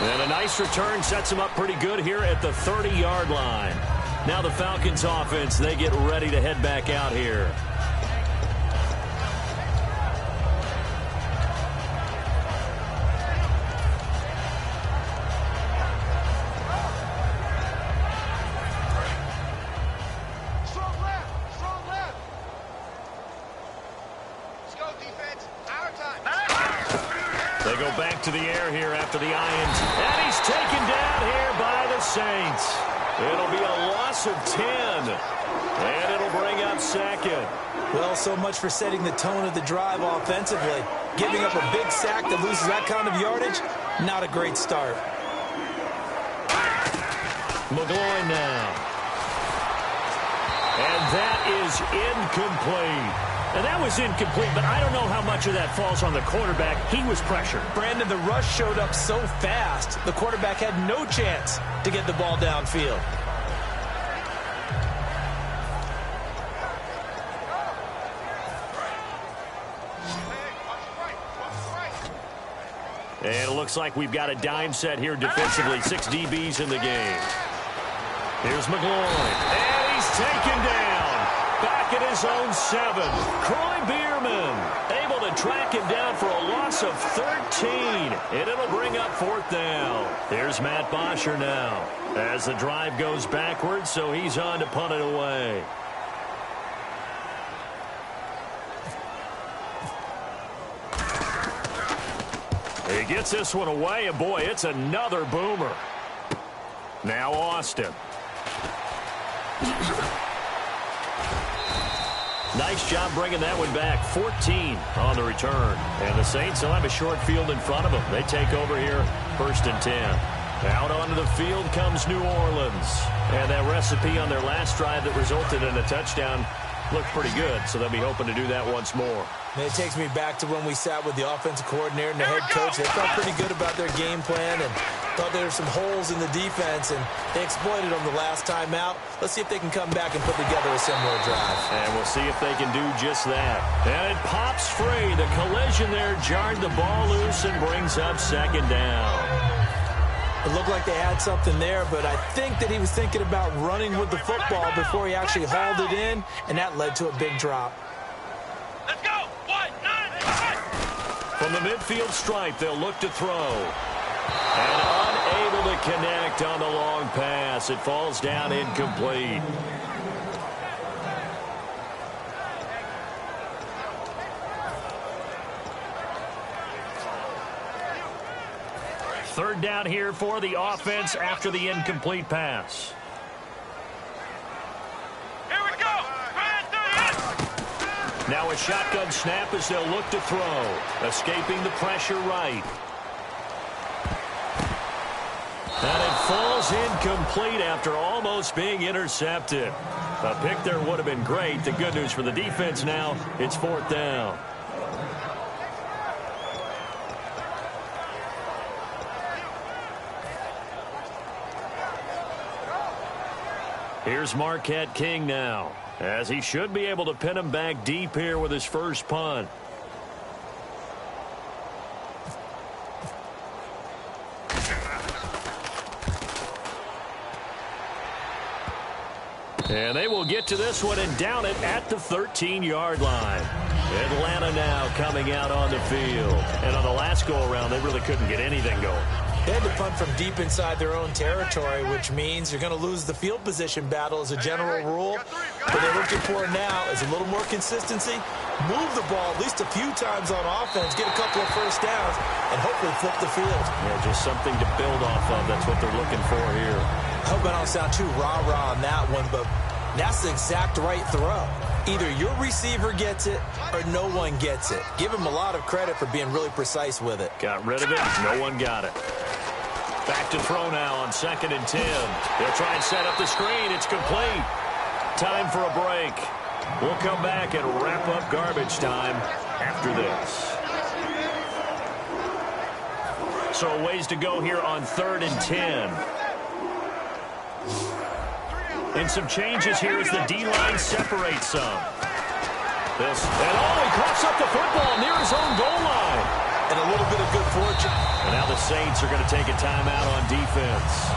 And a nice return sets him up pretty good here at the 30-yard line. Now the Falcons offense, they get ready to head back out here. Strong left. Strong left. Let's go, defense. Our time. They go back to the air here after the Ions. And he's taken down here by the Saints. It'll be a loss of 10. And it'll bring up second. Well, so much for setting the tone of the drive offensively. Giving up a big sack that loses that kind of yardage, not a great start. McGloin now. And that is incomplete. And that was incomplete, but I don't know how much of that falls on the quarterback. He was pressured. Brandon, the rush showed up so fast, the quarterback had no chance to get the ball downfield. And it looks like we've got a dime set here defensively. 6 DBs in the game. Here's McGloin. And he's taken down. Back at his own 7. Croy Bierman able to track him down for a loss of 13. And it'll bring up 4th down. Here's Matt Bosher now. As the drive goes backwards, so he's on to punt it away. He gets this one away, and boy, it's another boomer. Now Austin. Nice job bringing that one back. 14 on the return. And the Saints will have a short field in front of them. They take over here, 1st and 10. Out onto the field comes New Orleans. And that recipe on their last drive that resulted in a touchdown looked pretty good, so they'll be hoping to do that once more. And it takes me back to when we sat with the offensive coordinator and the head coach. They felt pretty good about their game plan and thought there were some holes in the defense, and they exploited them the last time out. Let's see if they can come back and put together a similar drive. And we'll see if they can do just that. And it pops free. The collision there jarred the ball loose and brings up 2nd down. It looked like they had something there, but I think that he was thinking about running with the football before he actually hauled it in, and that led to a big drop. Let's go! 1, 9, From the midfield stripe, they'll look to throw. And unable to connect on the long pass. It falls down incomplete. Third down here for the offense after the incomplete pass. Here we go! Now a shotgun snap as they'll look to throw. Escaping the pressure right. And it falls incomplete after almost being intercepted. A pick there would have been great. The good news for the defense now, it's 4th down. Here's Marquette King now, as he should be able to pin him back deep here with his first punt. And they will get to this one and down it at the 13-yard line. Atlanta now coming out on the field. And on the last go-around, they really couldn't get anything going. They had to punt from deep inside their own territory, which means you're going to lose the field position battle as a general rule. What they're looking for now is a little more consistency, move the ball at least a few times on offense, get a couple of first downs, and hopefully flip the field. Yeah, just something to build off of. That's what they're looking for here. I hope I don't sound too rah-rah on that one, but that's the exact right throw. Either your receiver gets it or no one gets it. Give him a lot of credit for being really precise with it. Got rid of it. No one got it. Back to throw now on 2nd and 10. They'll try and set up the screen. It's complete. Time for a break. We'll come back and wrap up garbage time after this. So a ways to go here on 3rd and 10. And some changes here as the D-line separates some. He coughs up the football near his own goal line. And a little bit of good fortune. And now the Saints are going to take a timeout on defense.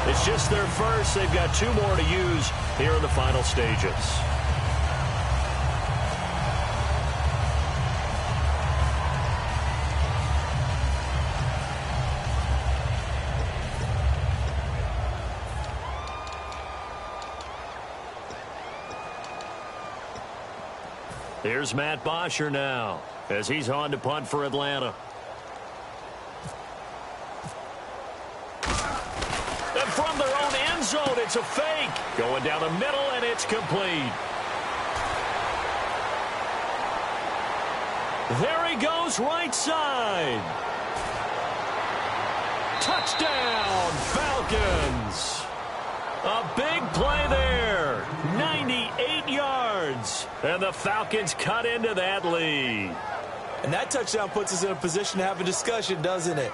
It's just their first. They've got 2 more to use here in the final stages. Here's Matt Bosher now as he's on to punt for Atlanta. And from their own end zone, it's a fake. Going down the middle, and it's complete. There he goes, right side. Touchdown, Falcons. A big play there. 98 yards. And the Falcons cut into that lead. And that touchdown puts us in a position to have a discussion, doesn't it?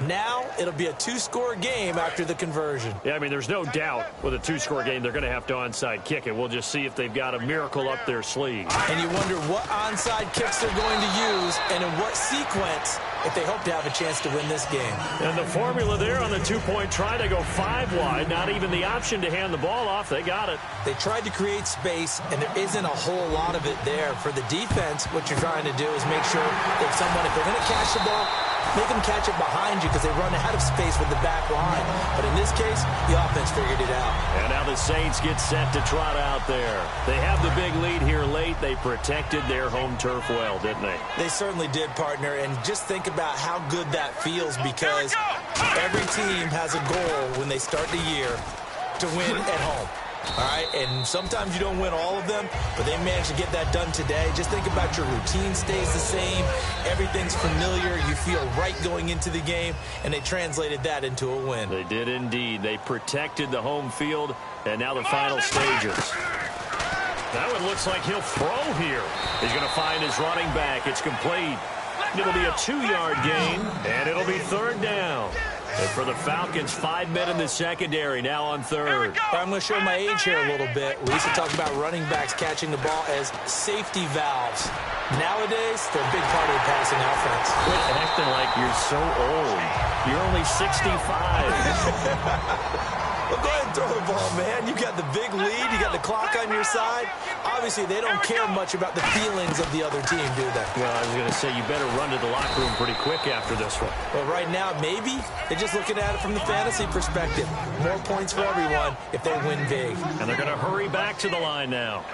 Now it'll be a 2-score game after the conversion. Yeah, I mean, there's no doubt with a 2-score game they're going to have to onside kick it. We'll just see if they've got a miracle up their sleeve. And you wonder what onside kicks they're going to use and in what sequence if they hope to have a chance to win this game. And the formula there on the 2-point try, they go 5 wide. Not even the option to hand the ball off. They got it. They tried to create space, and there isn't a whole lot of it there. For the defense, what you're trying to do is make sure if they're going to catch the ball, make them catch it behind you because they run out of space with the back line. But in this case, the offense figured it out. And now the Saints get set to trot out there. They have the big lead here late. They protected their home turf well, didn't they? They certainly did, partner. And just think about how good that feels because every team has a goal when they start the year to win at home. All right, and sometimes you don't win all of them, but they managed to get that done today. Just think about your routine stays the same. Everything's familiar. You feel right going into the game, and they translated that into a win. They did indeed. They protected the home field, and now the final stages. That one looks like he'll throw here. He's going to find his running back. It's complete. It'll be a 2-yard gain, and it'll be third down. And for the Falcons, 5 men in the secondary, now on third. I'm going to show my age here a little bit. We used to talk about running backs catching the ball as safety valves. Nowadays, they're a big part of the passing offense. Quit acting like you're so old. You're only 65. Well, go ahead and throw the ball, man. You got the big lead. You got the clock on your side. Obviously, they don't care much about the feelings of the other team, do they? Well, I was going to say, you better run to the locker room pretty quick after this one. Well, right now, maybe. They're just looking at it from the fantasy perspective. More points for everyone if they win big. And they're going to hurry back to the line now.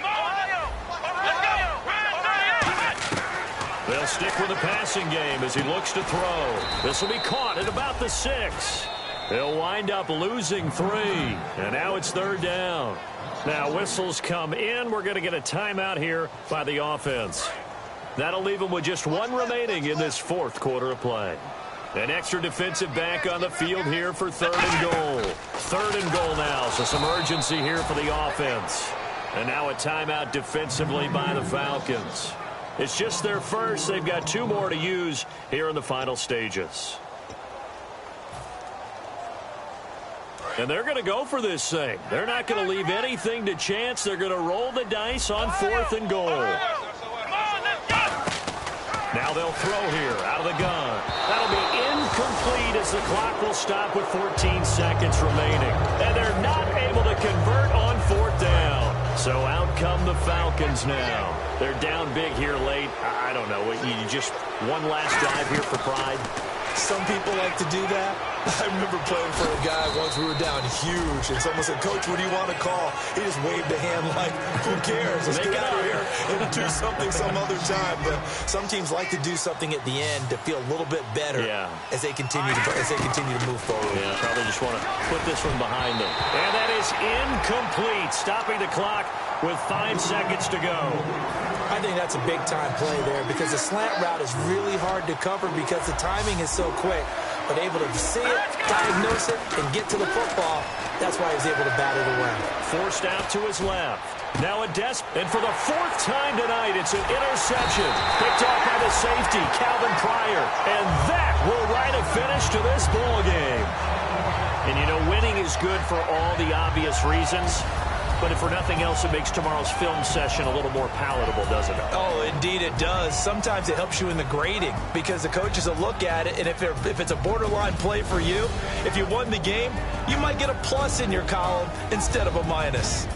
They'll stick with the passing game as he looks to throw. This will be caught at about the 6. They'll wind up losing 3. And now it's third down. Now whistles come in. We're going to get a timeout here by the offense. That'll leave them with just 1 remaining in this fourth quarter of play. An extra defensive back on the field here for third and goal. Third and goal now, so some urgency here for the offense. And now a timeout defensively by the Falcons. It's just their first. They've got 2 more to use here in the final stages. And they're going to go for this thing. They're not going to leave anything to chance. They're going to roll the dice on fourth and goal. Now they'll throw here out of the gun. That'll be incomplete as the clock will stop with 14 seconds remaining. And they're not able to convert on fourth down. So out come the Falcons now. They're down big here late. I don't know. You just one last drive here for pride. Some people like to do that. I remember playing for a guy once. We were down huge, and someone said, "Coach, what do you want to call?" He just waved a hand like, "Who cares? Let's get out of here and do something some other time." But some teams like to do something at the end to feel a little bit better as they continue to move forward. Yeah, probably just want to put this one behind them. And that is incomplete, stopping the clock with 5 seconds to go. I think that's a big-time play there because the slant route is really hard to cover because the timing is so quick. But able to see it, diagnose it, and get to the football, that's why he was able to bat it away. Forced out to his left. Now a and for the 4th time tonight, it's an interception. Picked off by the safety, Calvin Pryor. And that will write a finish to this ball game. And, you know, winning is good for all the obvious reasons. But if for nothing else, it makes tomorrow's film session a little more palatable, doesn't it? Oh, indeed it does. Sometimes it helps you in the grading because the coaches will look at it, and if it's a borderline play for you, if you won the game, you might get a plus in your column instead of a minus.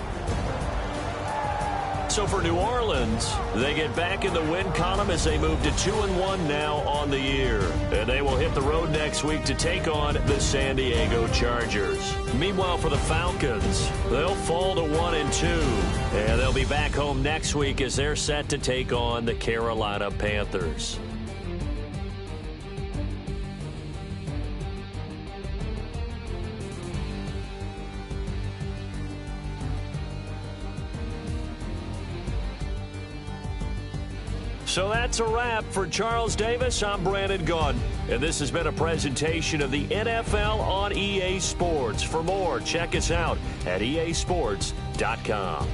So for New Orleans, they get back in the win column as they move to 2-1 now on the year. And they will hit the road next week to take on the San Diego Chargers. Meanwhile, for the Falcons, they'll fall to 1-2. And they'll be back home next week as they're set to take on the Carolina Panthers. So that's a wrap. For Charles Davis, I'm Brandon Gaudin. And this has been a presentation of the NFL on EA Sports. For more, check us out at easports.com.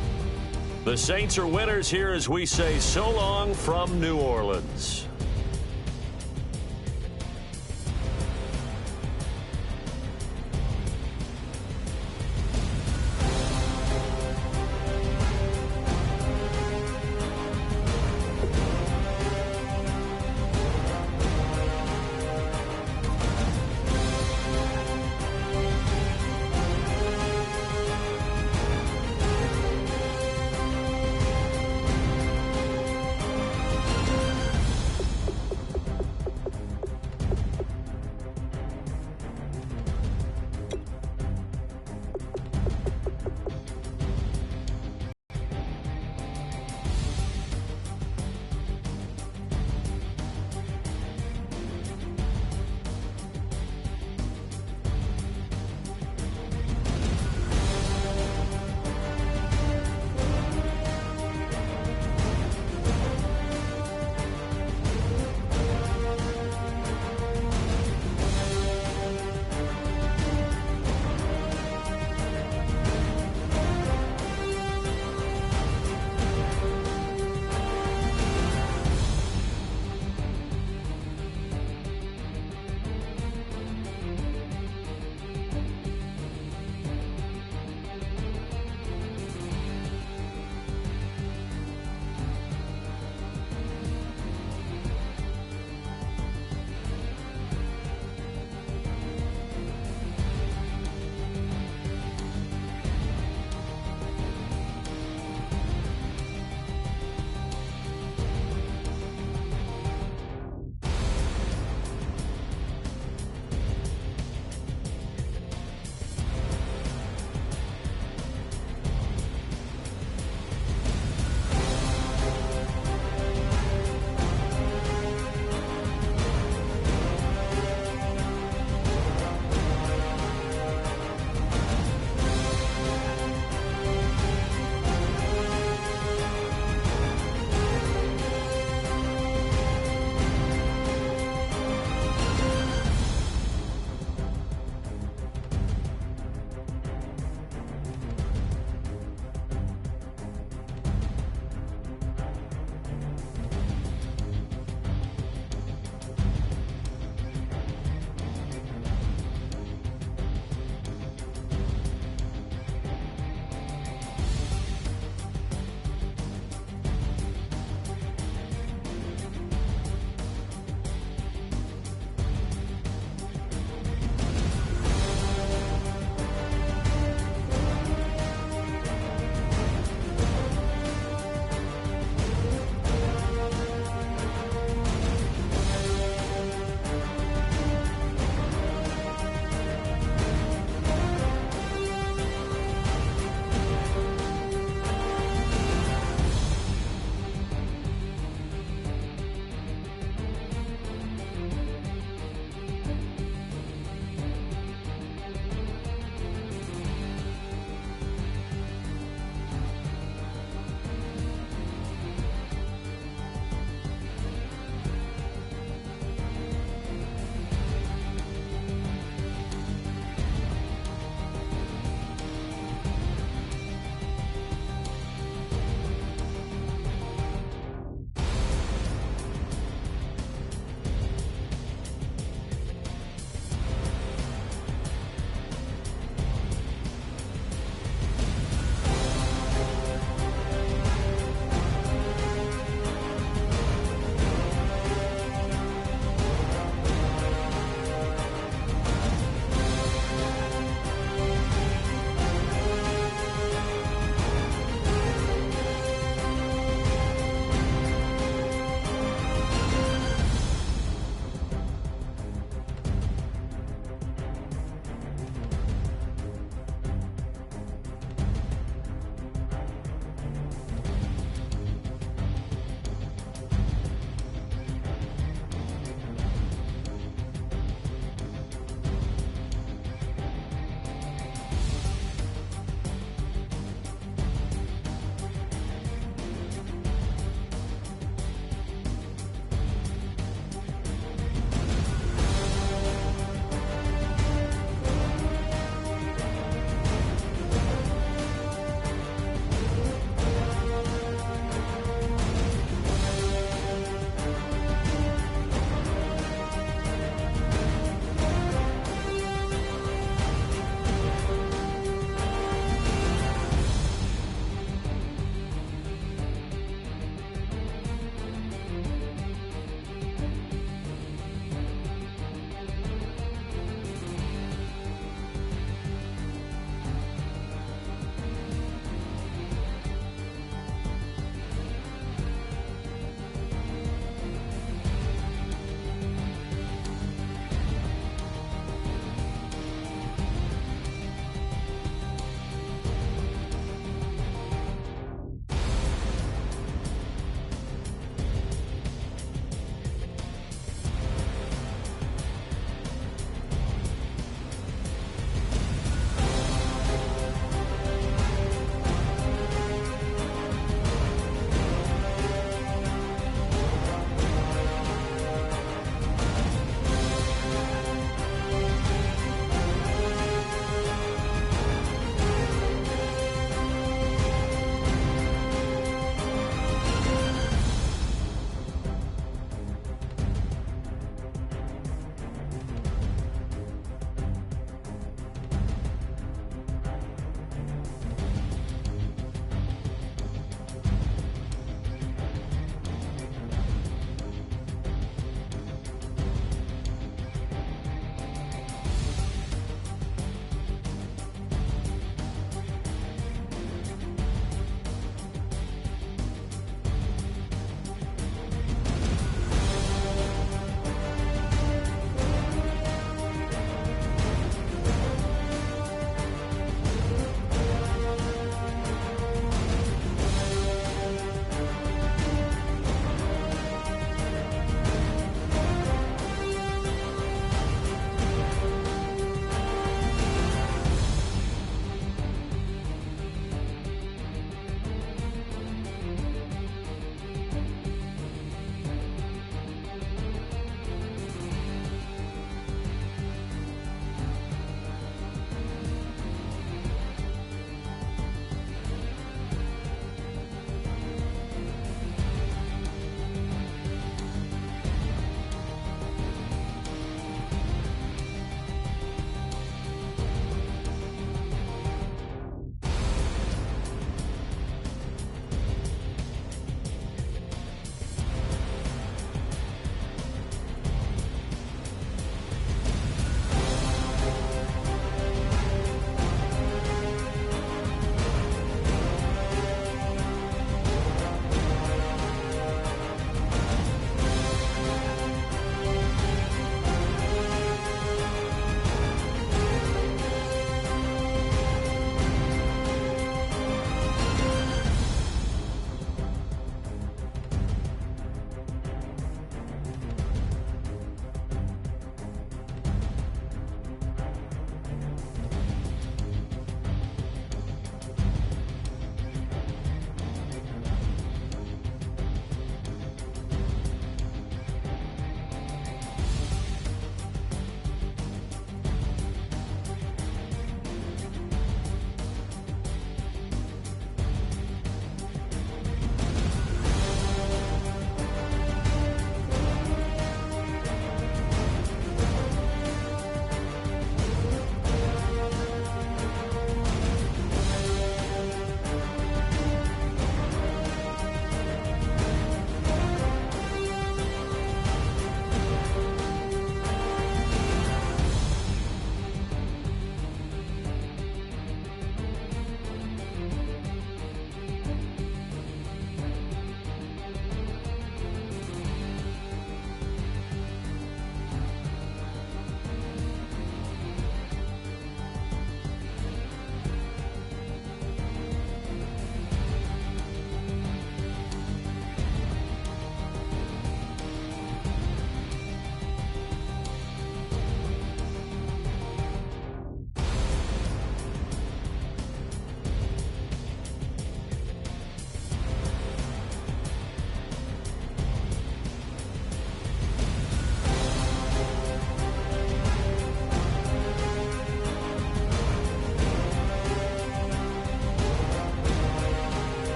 The Saints are winners here as we say so long from New Orleans.